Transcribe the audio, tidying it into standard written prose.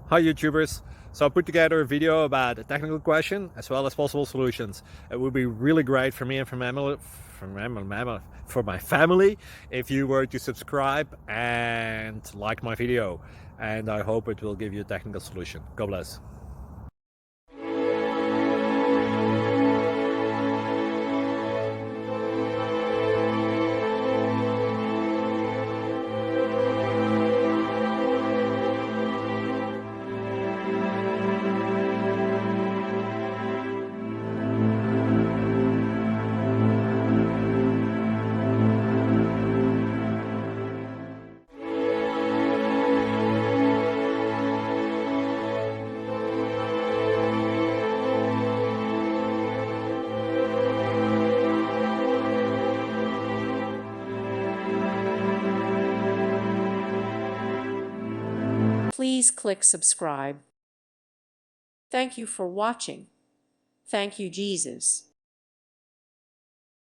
Hi YouTubers! So I put together a video about a technical question as well as possible solutions. It would be really great for me and for my family if you were to subscribe and like my video, and I hope it will give you a technical solution. God bless. Please click subscribe. Thank you for watching. Thank you, Jesus.